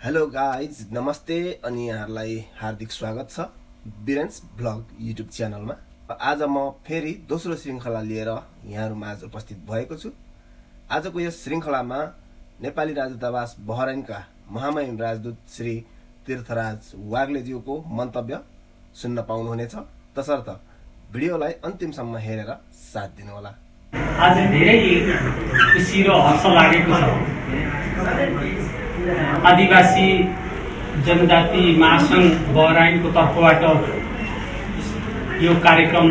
Hello guys नमस्ते अनि यहाँहरूलाई हार्दिक स्वागत छ बिरेन्स ब्लग युट्युब च्यानलमा। आज म फेरि दोस्रो श्रृङ्खला लिएर यहाँहरूमाझ उपस्थित भएको छु। आजको यस श्रृङ्खलामा नेपाली राजदूतावास बहराइनका महामहिम राजदूत श्री तीर्थराज वाग्लेज्यूको मन्तव्य सुन्न पाउनुहुनेछ। तसर्थ भिडियोलाई अन्तिमसम्म हेरेर साथ दिनुहोला। आज धेरै खुसी र हर्ष लागेको छ। आदिवासी जनजाति महासंघ बहराइनको तर्फबाट यो कार्यक्रम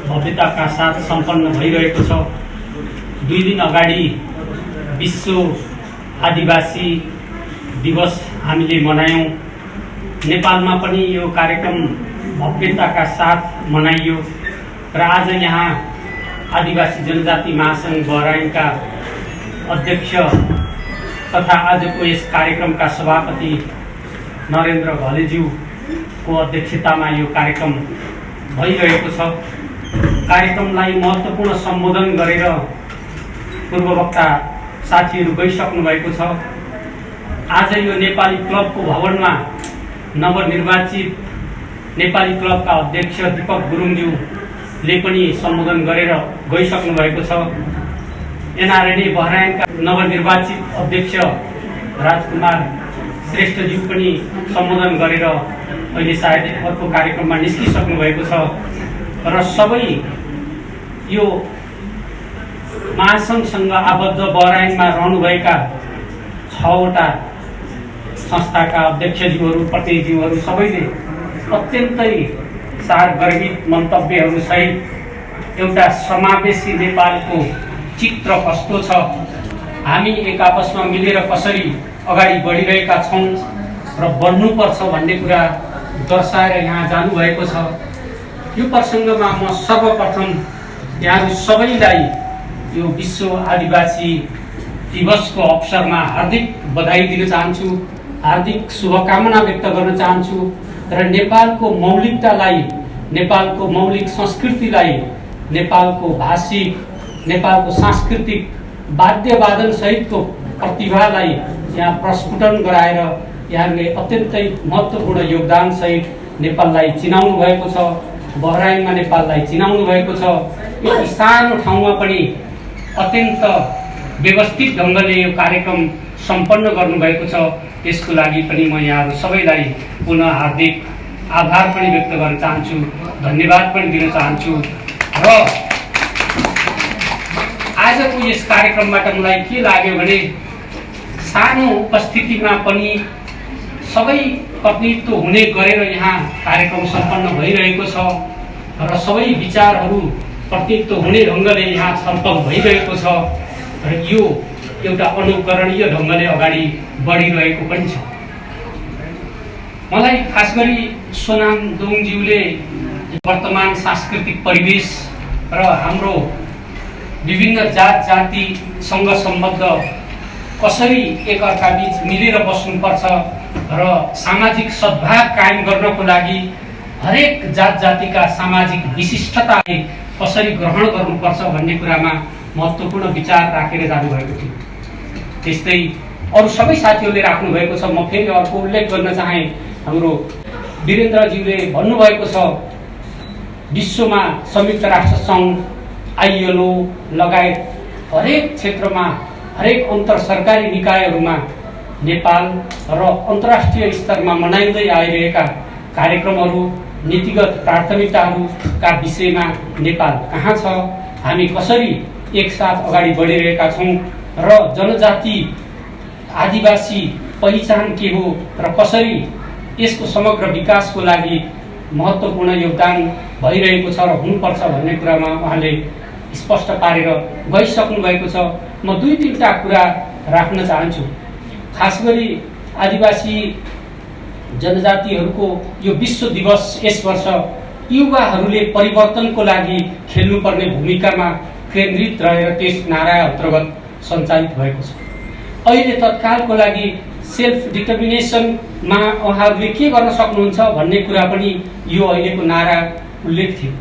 भव्यताका साथ सम्पन्न भइरहेको छ। 2 दिन अगाडि विश्व आदिवासी दिवस हामीले मनायौं। नेपालमा पनि यो कार्यक्रम भव्यताका साथ मनाइयो र आज यहाँ आदिवासी जनजाति महासंघ बहराइनका अध्यक्ष तथा आजको यस कार्यक्रमका सभापति नरेन्द्र घलेज्यूको अध्यक्षतामा यो कार्यक्रम भइरहेको छ। कार्यक्रमलाई महत्त्वपूर्ण सम्बोधन गरेर पूर्ववक्ता साथीहरू गइसक्नु भएको छ। आज यो नेपाली क्लबको भवनमा नवनिर्वाचित नेपाली क्लबका अध्यक्ष दीपक गुरुङज्यूले पनि सम्बोधन गरेर गइसक्नु भएको छ। एनआरएनए बहराइनका नवनिर्वाचित अध्यक्ष राजकुमार श्रेष्ठज्यू पनि सम्बोधन गरेर अहिले सायद अर्को कार्यक्रममा निस्किसक्नु भएको छ र सबै यो महासंघसँग आबद्ध बहराइनमा रहनुभएका 6वटा संस्थाका अध्यक्षज्यूहरू प्रतिनिधिज्यूहरू सबैले अत्यन्तै सारगर्भित मन्तव्यहरू सहित एउटा समावेशी नेपालको चित्र कस्तो छ, हामी एक आपसमा मिलेर कसरी अगाडि बढिरहेका छौं र बढ्नुपर्छ भन्ने कुरा दर्शाएर यहाँ जानुभएको छ। यो प्रसङ्गमा म सर्वप्रथम यहाँहरू सबैलाई यो विश्व आदिवासी दिवसको अवसरमा हार्दिक बधाई दिन चाहन्छु, हार्दिक शुभकामना व्यक्त गर्न चाहन्छु र नेपालको मौलिकतालाई, नेपालको मौलिक संस्कृतिलाई, नेपालको भाषिक, नेपालको सांस्कृतिक वाद्यवादन सहितको प्रतिभालाई यहाँ प्रस्फुटन गराएर यहाँले अत्यन्तै महत्त्वपूर्ण योगदान सहित नेपाललाई चिनाउनु भएको छ। बहराइनमा नेपाललाई चिनाउनु भएको छ। यो सानो ठाउँमा पनि अत्यन्त व्यवस्थित ढङ्गले यो कार्यक्रम सम्पन्न गर्नुभएको छ। त्यसको लागि पनि म यहाँहरू सबैलाई पुनः हार्दिक आभार पनि व्यक्त गर्न चाहन्छु, धन्यवाद पनि दिन चाहन्छु। र आजको यस कार्यक्रमबाट मलाई के लाग्यो भने सानो उपस्थितिमा पनि सबै प्रतिनिधित्व हुने गरेर यहाँ कार्यक्रम सम्पन्न भइरहेको छ र सबै विचारहरू प्रतिनिधित्व हुने ढङ्गले यहाँ छलफल भइरहेको छ र यो एउटा अनुकरणीय ढङ्गले अगाडि बढिरहेको पनि छ। मलाई खास गरी सोनाम दोङज्यूले वर्तमान सांस्कृतिक परिवेश र हाम्रो विभिन्न जात जातिसँग सम्बद्ध कसरी एकअर्का बीच मिलेर बस्नुपर्छ र सामाजिक सद्भाव कायम गर्नको लागि हरेक जात जातिका सामाजिक विशिष्टतालाई कसरी ग्रहण गर्नुपर्छ भन्ने कुरामा महत्त्वपूर्ण विचार राखेर जानुभएको थियो। त्यस्तै अरू सबै साथीहरूले राख्नु भएको छ। म फेरि अर्को उल्लेख गर्न चाहे, हाम्रो वीरेन्द्रज्यूले भन्नुभएको छ विश्वमा संयुक्त राष्ट्र सङ्घ, आइएलओ लगायत हरेक क्षेत्रमा, हरेक अन्तर सरकारी निकायहरूमा नेपाल र अन्तर्राष्ट्रिय स्तरमा मनाइँदै आइरहेका कार्यक्रमहरू, नीतिगत प्राथमिकताहरूका विषयमा नेपाल कहाँ छ, हामी कसरी एकसाथ अगाडि बढिरहेका छौँ र जनजाति आदिवासी पहिचान के हो र कसरी यसको समग्र विकासको लागि महत्त्वपूर्ण योगदान भइरहेको छ र हुनुपर्छ भन्ने कुरामा उहाँले स्पष्ट पारेर गइसक्नु भएको छ। म 2-3टा कुरा राख्न चाहन्छु। खास गरी आदिवासी जनजातिहरूको यो विश्व दिवस यस वर्ष युवाहरूले परिवर्तनको लागि खेल्नुपर्ने भूमिकामा केन्द्रित रहेर त्यस नारा अन्तर्गत सञ्चालित भएको छ। अहिले तत्कालको लागि सेल्फ डिटर्मिनेसनमा उहाँहरूले के गर्न सक्नुहुन्छ भन्ने कुरा पनि यो अहिलेको नारा उल्लेख थियो।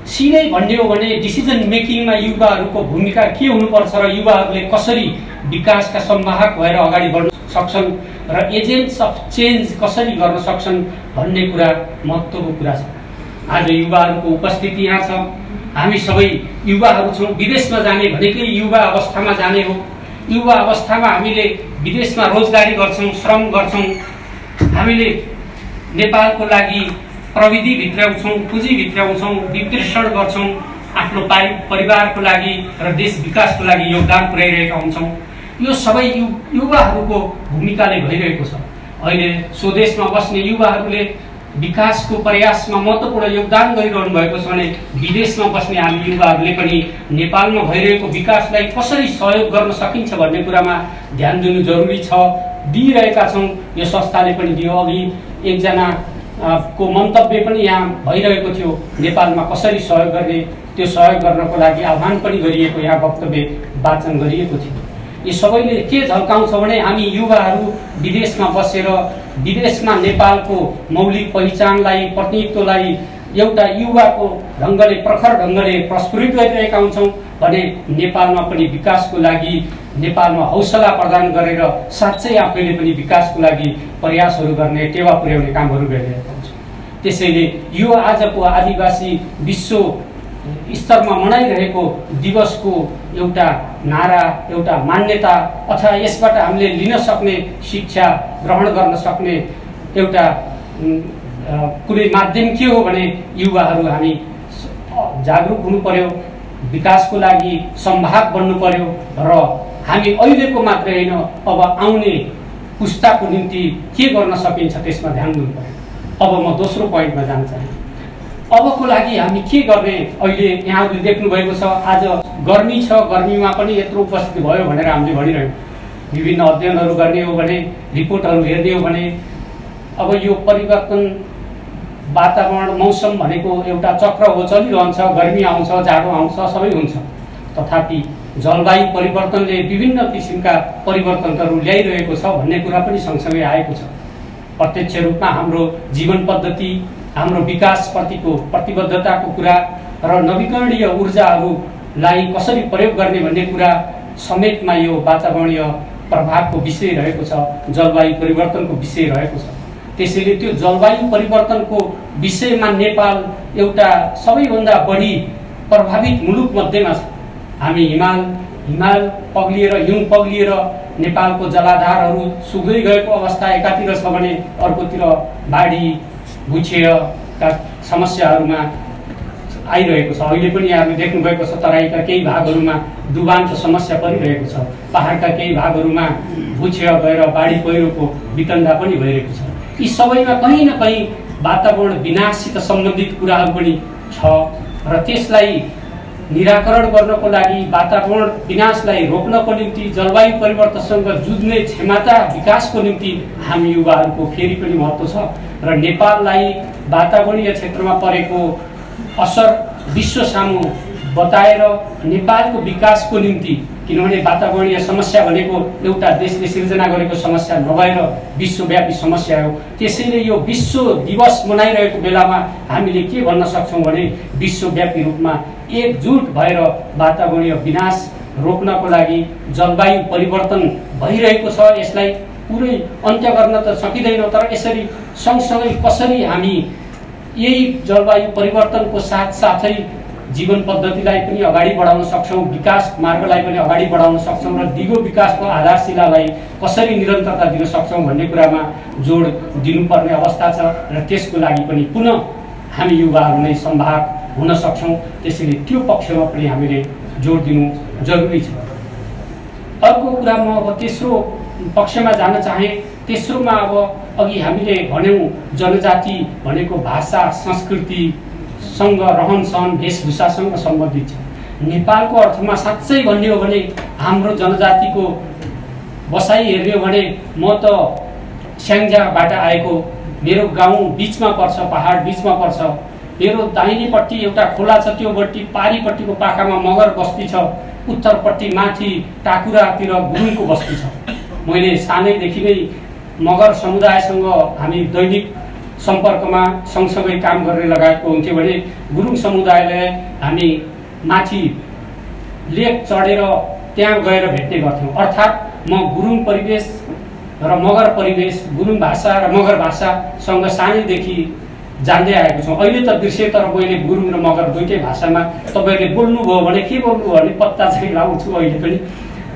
सिधै भन्ने हो भने डिसिजन मेकिङमा युवाहरूको भूमिका के हुनुपर्छ र युवाहरूले कसरी विकासका संवाहक भएर अगाडि बढ्न सक्छन् र एजेन्ट्स अफ चेन्ज कसरी गर्न सक्छन् भन्ने कुरा महत्त्वको कुरा छ। आज युवाहरूको उपस्थिति यहाँ छ। हामी सबै युवाहरू छौँ। विदेशमा जाने भनेकै युवा अवस्थामा जाने हो। युवा अवस्थामा हामीले विदेशमा रोजगारी गर्छौँ, श्रम गर्छौँ। हामीले नेपालको लागि प्रविधि भित्राउँछौँ, पुँजी भित्राउँछौँ, वितरण गर्छौँ, आफ्नो परिवारको लागि र देश विकासको लागि योगदान पुर्याइरहेका हुन्छौँ। यो सबै युवाहरूको भूमिकाले भइरहेको छ। अहिले स्वदेशमा बस्ने युवाहरूले विकासको प्रयासमा महत्त्वपूर्ण योगदान गरिरहनु भएको छ भने विदेशमा बस्ने हामी युवाहरूले पनि नेपालमा भइरहेको विकासलाई कसरी सहयोग गर्न सकिन्छ भन्ने कुरामा ध्यान दिनु जरुरी छ। दिइरहेका छौँ। यो संस्थाले पनि दियो। अघि एकजना को मन्तव्य पनि यहाँ भइरहेको थियो, नेपालमा कसरी सहयोग गर्ने, त्यो सहयोग गर्नको लागि आह्वान पनि गरिएको यहाँ वक्तव्य वाचन गरिएको थियो। यी सबैले के झल्काउँछ भने हामी युवाहरू विदेशमा बसेर विदेशमा नेपालको मौलिक पहिचानलाई, प्रतिनिधित्वलाई एउटा युवाको ढङ्गले, प्रखर ढङ्गले प्रस्फुटित गरिरहेका हुन्छौँ भने नेपालमा पनि विकासको लागि, नेपालमा हौसला प्रदान गरेर साँच्चै आफैले पनि विकासको लागि प्रयासहरू गर्ने, टेवा पुर्याउने कामहरू गरिरहेका हुन्छौँ। त्यसैले यो आजको आदिवासी विश्व स्तरमा मनाइरहेको दिवसको एउटा नारा, एउटा मान्यता अथवा यसबाट हामीले लिन सक्ने शिक्षा, ग्रहण गर्न सक्ने एउटा कुनै माध्यम के हो भने युवाहरू हामी जागरुक हुनु पर्यो, विकासको लागि संवाहक बन्नु पर्यो र हामी अहिलेको मात्रै होइन, अब आउने पुस्ताको निम्ति के गर्न सकिन्छ त्यसमा ध्यान दिनु पर्यो। अब म दोस्रो पोइन्टमा जान चाहन्छु। अबको लागि हामी के गर्ने? अहिले यहाँहरूले देख्नुभएको छ, आज गर्मी छ, गर्मीमा पनि यत्रो उपस्थिति भयो भनेर हामीले भनिरह्यौँ। विभिन्न अध्ययनहरू गर्ने हो भने, रिपोर्टहरू हेर्ने हो भने अब यो परिवर्तन वातावरण, मौसम भनेको एउटा चक्र हो, चलिरहन्छ। गर्मी आउँछ, जाडो आउँछ, सबै हुन्छ। तथापि जलवायु परिवर्तनले विभिन्न किसिमका परिवर्तनहरू ल्याइरहेको छ भन्ने कुरा पनि सँगसँगै आएको छ। प्रत्यक्ष रूपमा हाम्रो जीवन पद्धति, हाम्रो विकासप्रतिको प्रतिबद्धताको कुरा र नवीकरणीय ऊर्जाहरूलाई कसरी प्रयोग गर्ने भन्ने कुरा समेतमा यो वातावरणीय प्रभावको विषय रहेको छ, जलवायु परिवर्तनको विषय रहेको छ। त्यसैले त्यो जलवायु परिवर्तनको विषयमा नेपाल एउटा सबैभन्दा बढी प्रभावित मुलुक मध्येमा छ। हामी हिमाल पग्लिएर, हिउँ पग्लिएर नेपालको जलाधारहरू सुक्दै गएको अवस्था एकातिर छ भने अर्कोतिर बाढी, भूक्षयका समस्याहरूमा आइरहेको छ। अहिले पनि यहाँले देख्नुभएको छ, तराईका केही भागहरूमा डुबानको समस्या परिरहेको छ। पहाडका केही भागहरूमा भूक्षय गएर बाढी पहिरोको वितण्डा पनि भइरहेको छ। यी सबैमा कहीँ न कहीँ वातावरण विनाशसित सम्बन्धित कुराहरू पनि छ र त्यसलाई निराकरण गर्नको लागि, वातावरण विनाशलाई रोक्नको निम्ति, जलवायु परिवर्तनसँग जुझ्ने क्षमता विकासको निम्ति हामी युवाहरूको फेरि पनि महत्त्व छ र नेपाललाई वातावरणीय क्षेत्रमा परेको असर विश्व सामु बताएर नेपालको विकासको निम्ति, किनभने वातावरणीय समस्या भनेको एउटा देशले सिर्जना गरेको समस्या नभएर विश्वव्यापी समस्या हो। त्यसैले यो विश्व दिवस मनाइरहेको बेलामा हामीले के भन्न सक्छौँ भने विश्वव्यापी रूपमा एकजुट भएर वातावरणीय विनाश रोक्नको लागि, जलवायु परिवर्तन भइरहेको छ, यसलाई पुरै अन्त्य गर्न त सकिँदैन, तर यसरी सँगसँगै कसरी हामी यही जलवायु परिवर्तनको साथसाथै जीवन पद्धतिलाई पनि अगाडि बढाउन सक्छौँ, विकास मार्गलाई पनि अगाडि बढाउन सक्छौँ र दिगो विकासको आधारशिलालाई कसरी निरन्तरता दिन सक्छौँ भन्ने कुरामा जोड दिनुपर्ने अवस्था छ र त्यसको लागि पनि पुनः हामी युवाहरू नै संवाहक हुन सक्छौँ। त्यसैले त्यो पक्षमा पनि हामीले जोड दिनु जरुरी छ। अर्को कुरा म अब तेस्रो पक्षमा जान चाहे। तेस्रोमा अब अघि हामीले भन्यौँ जनजाति भनेको भाषा, संस्कृतिसँग, रहनसहन, वेशभूषासँग सम्बन्धित छ। नेपालको अर्थमा साँच्चै भन्ने हो भने हाम्रो जनजातिको बसाइ हेर्ने हो भने म त स्याङ्जाबाट आएको, मेरो गाउँ बिचमा पर्छ, पहाड बिचमा पर्छ। मेरो दाहिनेपट्टि एउटा खोला छ, त्योपट्टि पारिपट्टिको पाखामा मगर बस्ती छ, उत्तरपट्टि माथि टाकुरातिर गुरुङको बस्ती छ। मैले सानैदेखि नै मगर समुदायसँग हामी दैनिक सम्पर्कमा सँगसँगै काम गर्ने लगायतको हुन्थ्यो भने गुरुङ समुदायलाई हामी माथि लेक चढेर त्यहाँ गएर भेट्ने गर्थ्यौँ। अर्थात् म गुरुङ परिवेश र मगर परिवेश, गुरुङ भाषा र मगर भाषासँग सानैदेखि जान्दै आएको छौँ। अहिले त बिर्सेँ, तर मैले गुरुङ र मगर दुईटै भाषामा तपाईँहरूले बोल्नुभयो भने के बोल्नुभयो भने पत्ता चाहिँ लाउँछु अहिले पनि।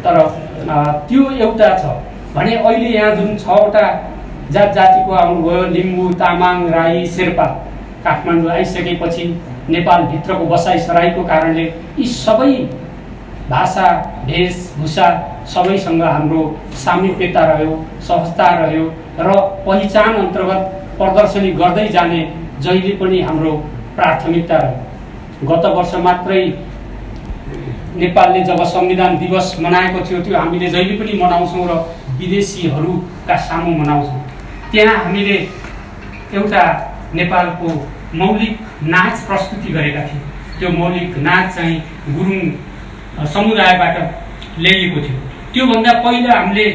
तर त्यो एउटा छ भने अहिले यहाँ जुन 6वटा जात जातिको आउनुभयो, लिम्बू, तामाङ, राई, शेर्पा, काठमाडौँ आइसकेपछि नेपालभित्रको बसाइसराईको कारणले यी सबै भाषा, वेशभूषा सबैसँग हाम्रो सामिप्यता रह्यो, सहजता रह्यो र पहिचान अन्तर्गत प्रदर्शनी गर्दै जाने जहिले पनि हाम्रो प्राथमिकता रह्यो। गत वर्ष मात्रै नेपालले जब संविधान दिवस मनाएको थियो, त्यो हामीले जहिले पनि मनाउँछौँ र विदेशीहरूका सामु मनाउँछौँ। त्यहाँ हामीले एउटा नेपालको मौलिक नाच प्रस्तुति गरेका थियौँ। त्यो मौलिक नाच चाहिँ गुरुङ समुदायबाट ल्याइएको थियो। त्योभन्दा पहिला हामीले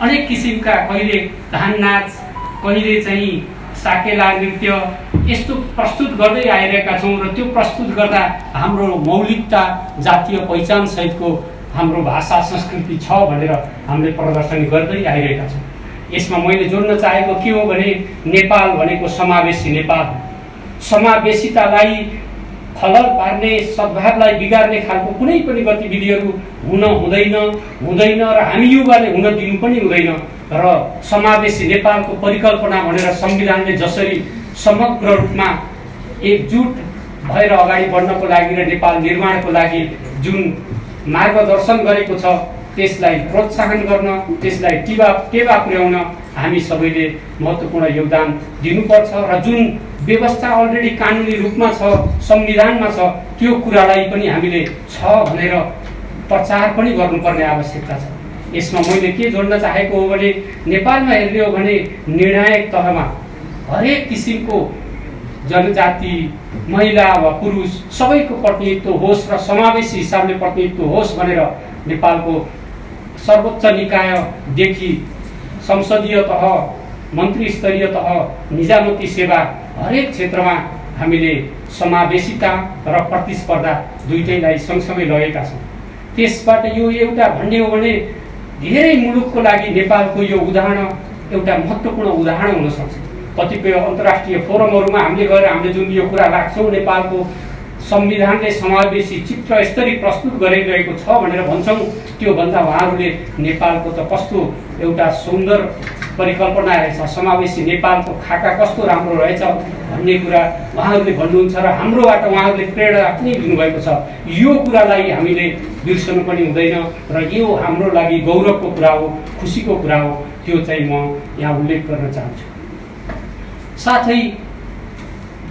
अनेक किसिमका, कहिले धान नाच, कहिले चाहिँ साकेला नृत्य यस्तो प्रस्तुत गर्दै आइरहेका छौँ र त्यो प्रस्तुत गर्दा हाम्रो मौलिकता, जातीय पहिचान सहितको हाम्रो भाषा संस्कृति छ भनेर हामीले प्रदर्शन गर्दै आइरहेका छौँ। यसमा मैले जोड्न चाहेको के हो भने नेपाल भनेको समावेशी नेपाल। समावेशितालाई खलल पार्ने, सद्भावलाई बिगार्ने खालको कुनै पनि गतिविधिहरू हुँदैन र हामी युवाले हुन दिनु पनि हुँदैन। र समावेशी नेपालको परिकल्पना भनेर संविधानले जसरी समग्र रूपमा एकजुट भएर अगाडि बढ्नको लागि र नेपाल निर्माणको लागि जुन मार्गदर्शन गरेको छ, त्यसलाई प्रोत्साहन गर्न, त्यसलाई टेवा पुर्याउन हामी सबैले महत्त्वपूर्ण योगदान दिनुपर्छ। र जुन व्यवस्था अलरेडी कानुनी रूपमा छ, संविधानमा छ, त्यो कुरालाई पनि हामीले छ भनेर प्रचार पनि गर्नुपर्ने आवश्यकता छ। यसमा मैले के जोड्न चाहेको हो भने नेपालमा हेर्ने हो भने निर्णायक तहमा हरेक किसिमको जनजाति, महिला वा पुरुष सबैको प्रतिनिधित्व होस् र समावेशी हिसाबले प्रतिनिधित्व होस् भनेर नेपालको सर्वोच्च निकायदेखि संसदीय तह, मन्त्री स्तरीय तह, निजामती सेवा हरेक क्षेत्रमा हामीले समावेशिता र प्रतिस्पर्धा दुईटैलाई सँगसँगै लगेका छौँ। त्यसबाट यो एउटा भन्ने हो भने धेरै मुलुकको लागि नेपालको यो उदाहरण एउटा महत्त्वपूर्ण उदाहरण हुन सक्छ। कतिपय अन्तर्राष्ट्रिय फोरमहरूमा हामीले जुन यो कुरा राख्छौँ, नेपालको संविधानले समावेशी चित्र यसरी प्रस्तुत गरिरहेको छ भनेर भन्छौँ, त्योभन्दा उहाँहरूले नेपालको त कस्तो एउटा सुन्दर परिकल्पना रहेछ, समावेशी नेपालको खाका कस्तो राम्रो रहेछ भन्ने कुरा उहाँहरूले भन्नुहुन्छ र हाम्रोबाट उहाँहरूले प्रेरणा पनि दिनुभएको छ। यो कुरालाई हामीले बिर्सनु पनि हुँदैन र यो हाम्रो लागि गौरवको कुरा हो, खुसीको कुरा हो। त्यो चाहिँ म यहाँ उल्लेख गर्न चाहन्छु। साथै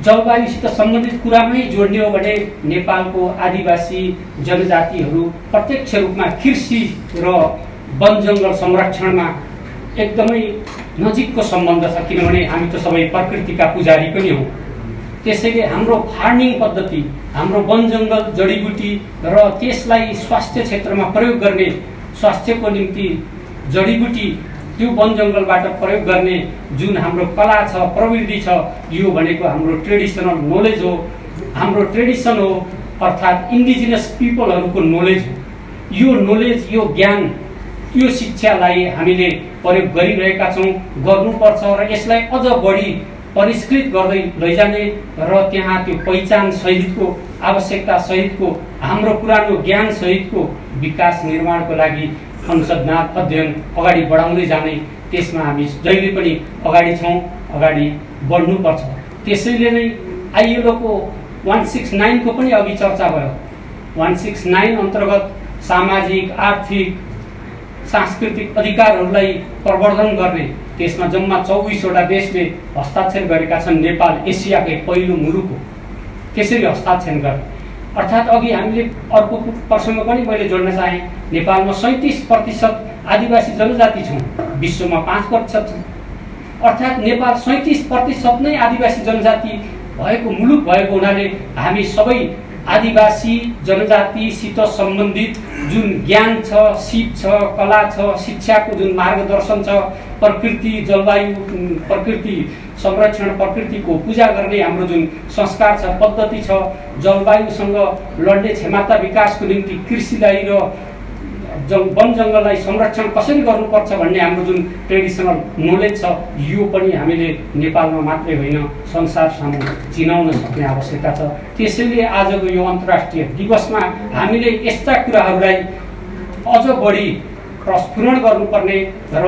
जलवायुसित सम्बन्धित कुरामै जोड्ने हो भने नेपालको आदिवासी जनजातिहरू प्रत्यक्ष रूपमा कृषि र वन जङ्गल संरक्षणमा एकदमै नजिकको सम्बन्ध छ, किनभने हामी त सबै प्रकृतिका पुजारी पनि हौँ। त्यसैले हाम्रो फार्मिङ पद्धति, हाम्रो वन जङ्गल, जडीबुटी र त्यसलाई स्वास्थ्य क्षेत्रमा प्रयोग गर्ने, स्वास्थ्यको निम्ति जडीबुटी त्यो वन जङ्गलबाट प्रयोग गर्ने जुन हाम्रो कला छ, प्रविधि छ, यो भनेको हाम्रो ट्रेडिसनल नोलेज हो, हाम्रो ट्रेडिसन हो, अर्थात् इन्डिजिनस पिपलहरूको नोलेज हो। यो नोलेज, यो ज्ञान, यो शिक्षालाई हामीले प्रयोग गरिरहेका छौँ, गर्नुपर्छ र यसलाई अझ बढी परिष्कृत गर्दै लैजाने र त्यहाँ त्यो पहिचान सहितको, आवश्यकता सहितको, हाम्रो पुरानो ज्ञान सहितको विकास निर्माणको लागि अंशज्ञान अध्ययन अगाडि बढाउँदै जाने, त्यसमा हामी जहिले पनि अगाडि छौँ, अगाडि बढ्नुपर्छ। त्यसैले नै आइएलओको 169 को पनि अघि चर्चा भयो। 169 अन्तर्गत सामाजिक, आर्थिक, सांस्कृतिक अधिकारहरूलाई प्रवर्धन गर्ने, त्यसमा जम्मा 24 वटा देशले हस्ताक्षर गरेका छन्। नेपाल एसियाकै पहिलो मुलुक हो त्यसरी हस्ताक्षर गर्ने। अर्थात् अघि हामीले अर्को प्रसङ्ग पनि मैले जोड्न चाहेँ, नेपालमा 37% आदिवासी जनजाति छौँ, विश्वमा 5% छौँ। अर्थात् नेपाल 37% नै आदिवासी जनजाति भएको मुलुक भएको हुनाले हामी सबै आदिवासी जनजातिसित सम्बन्धित जुन ज्ञान छ, सिप छ, कला छ, शिक्षाको जुन मार्गदर्शन छ, प्रकृति, जलवायु, प्रकृति संरक्षण, प्रकृतिको पूजा गर्ने हाम्रो जुन संस्कार छ, पद्धति छ, जलवायुसँग लड्ने क्षमता विकासको निम्ति कृषिलाई र वन जङ्गललाई संरक्षण कसरी गर्नुपर्छ भन्ने हाम्रो जुन ट्रेडिसनल नोलेज छ यो पनि हामीले नेपालमा मात्रै होइन संसार सामु चिनाउन सक्ने आवश्यकता छ। त्यसैले आजको यो अन्तर्राष्ट्रिय दिवसमा हामीले यस्ता कुराहरूलाई अझ बढी प्रस्फुरण गर्नुपर्ने र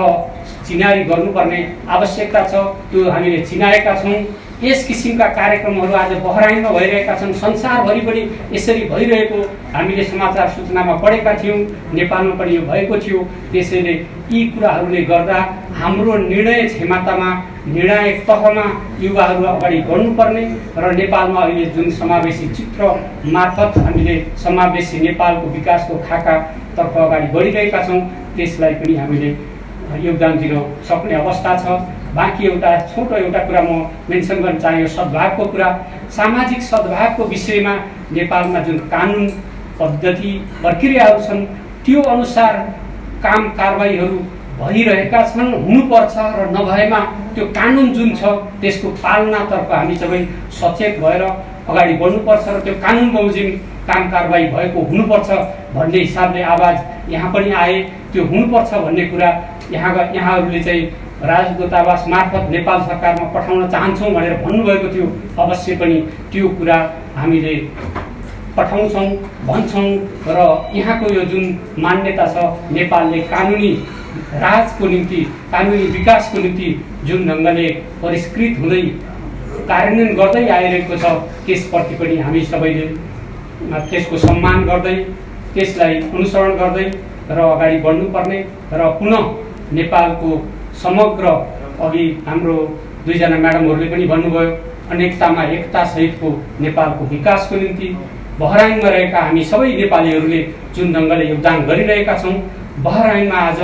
चिनारी गर्नुपर्ने आवश्यकता छ। त्यो हामीले चिनाएका छौँ। यस किसिमका कार्यक्रमहरू आज बहराइनमा भइरहेका छन्। संसारभरि पनि यसरी भइरहेको हामीले समाचार सूचनामा पढेका थियौँ। नेपालमा पनि यो भएको थियो। त्यसैले यी कुराहरूले गर्दा हाम्रो निर्णय क्षमतामा निर्णायक तहमा युवाहरू अगाडि बढ्नुपर्ने र नेपालमा अहिले जुन समावेशी चित्र मार्फत हामीले समावेशी नेपालको विकासको खाकातर्फ अगाडि बढिरहेका छौँ त्यसलाई पनि हामीले योगदान दिन सक्ने अवस्था छ। बाँकी एउटा छोटो एउटा कुरा म मेन्सन गर्न चाहे सद्भावको कुरा। सामाजिक सद्भावको विषयमा नेपालमा जुन कानुन पद्धति प्रक्रियाहरू छन् त्यो अनुसार काम कारबाहीहरू भइरहेका छन्, हुनुपर्छ र नभएमा त्यो कानुन जुन छ त्यसको पालनातर्फ हामी सबै सचेत भएर अगाडि बढ्नुपर्छ र त्यो कानुन बमोजिम काम कारबाही भएको हुनुपर्छ भन्ने हिसाबले आवाज यहाँ पनि आए। त्यो हुनुपर्छ भन्ने कुरा यहाँहरूले चाहिँ राजदूतावास मार्फत नेपाल सरकारमा पठाउन चाहन्छौँ भनेर भन्नुभएको थियो। अवश्य पनि त्यो कुरा हामीले पठाउँछौँ भन्छौँ र यहाँको यो जुन मान्यता छ नेपालले कानुनी राजको निम्ति कानुनी विकासको निम्ति जुन ढङ्गले परिष्कृत हुँदै कार्यान्वयन गर्दै आइरहेको छ त्यसप्रति पनि हामी सबैले त्यसको सम्मान गर्दै त्यसलाई अनुसरण गर्दै र अगाडि बढ्नुपर्ने र पुनः नेपालको समग्र अघि हाम्रो दुईजना म्याडमहरूले पनि भन्नुभयो अनेकतामा एकता सहितको नेपालको विकासको निम्ति बहराइनमा रहेका हामी सबै नेपालीहरूले जुन ढङ्गले योगदान गरिरहेका छौँ बहराइनमा आज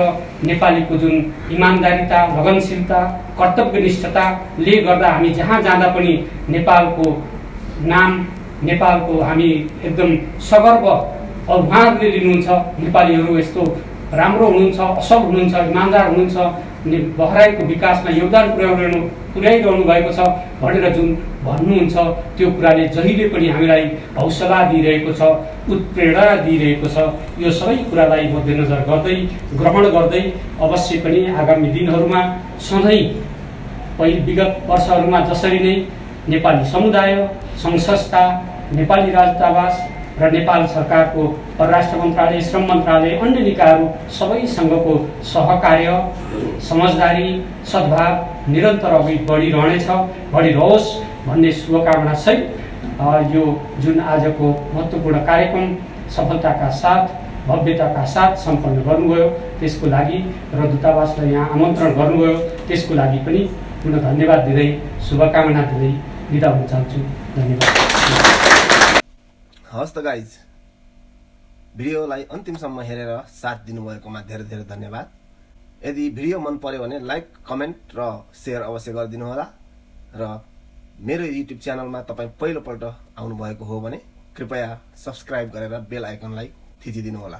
नेपालीको जुन इमान्दारिता लगनशीलता कर्तव्यनिष्ठताले गर्दा हामी जहाँ जाँदा पनि नेपालको नाम नेपालको हामी एकदम सगर्व और उहाँहरूले लिनुहुन्छ नेपालीहरू यस्तो राम्रो हुनुहुन्छ, असल हुनुहुन्छ, इमान्दार हुनुहुन्छ, बहराइनको विकासमा योगदान पुर्याइरहनु भएको छ भनेर जुन भन्नुहुन्छ त्यो कुराले जहिले पनि हामीलाई हौसला दिइरहेको छ, उत्प्रेरणा दिइरहेको छ। यो सबै कुरालाई मध्यनजर गर्दै ग्रहण गर्दै अवश्य पनि आगामी दिनहरूमा सधैँ विगत वर्षहरूमा जसरी नै नेपाली समुदाय, सङ्घ संस्था, नेपाली राजदूतावास र नेपाल सरकारको परराष्ट्र मन्त्रालय, श्रम मन्त्रालय, अन्य निकायहरू सबैसँगको सहकार्य, समझदारी, सद्भाव निरन्तर अघि बढिरहनेछ, बढिरहोस् भन्ने शुभकामना सहित यो जुन आजको महत्त्वपूर्ण कार्यक्रम सफलताका साथ, भव्यताका साथ सम्पन्न गर्नुभयो त्यसको लागि र दूतावासलाई यहाँ आमन्त्रण गर्नुभयो त्यसको लागि पनि पुनः धन्यवाद दिँदै शुभकामना दिँदै बिदा हुन चाहन्छु। धन्यवाद। हस् त गाइज, भिडियोलाई अन्तिमसम्म हेरेर साथ दिनुभएकोमा धेरै धेरै धन्यवाद। यदि भिडियो मन पर्यो भने लाइक, कमेन्ट र सेयर अवश्य गरिदिनु होला र मेरो युट्युब च्यानलमा तपाईँ पहिलोपल्ट आउनुभएको हो भने कृपया सब्सक्राइब गरेर बेल आइकनलाई थिचिदिनु होला।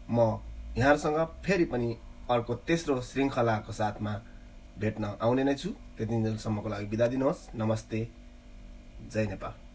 म यहाँहरूसँग फेरि पनि अर्को तेस्रो श्रृङ्खलाको साथमा भेट्न आउने नै छु। त्यतिन्जेलसम्मको लागि बिदा दिनुहोस्। नमस्ते, जय नेपाल।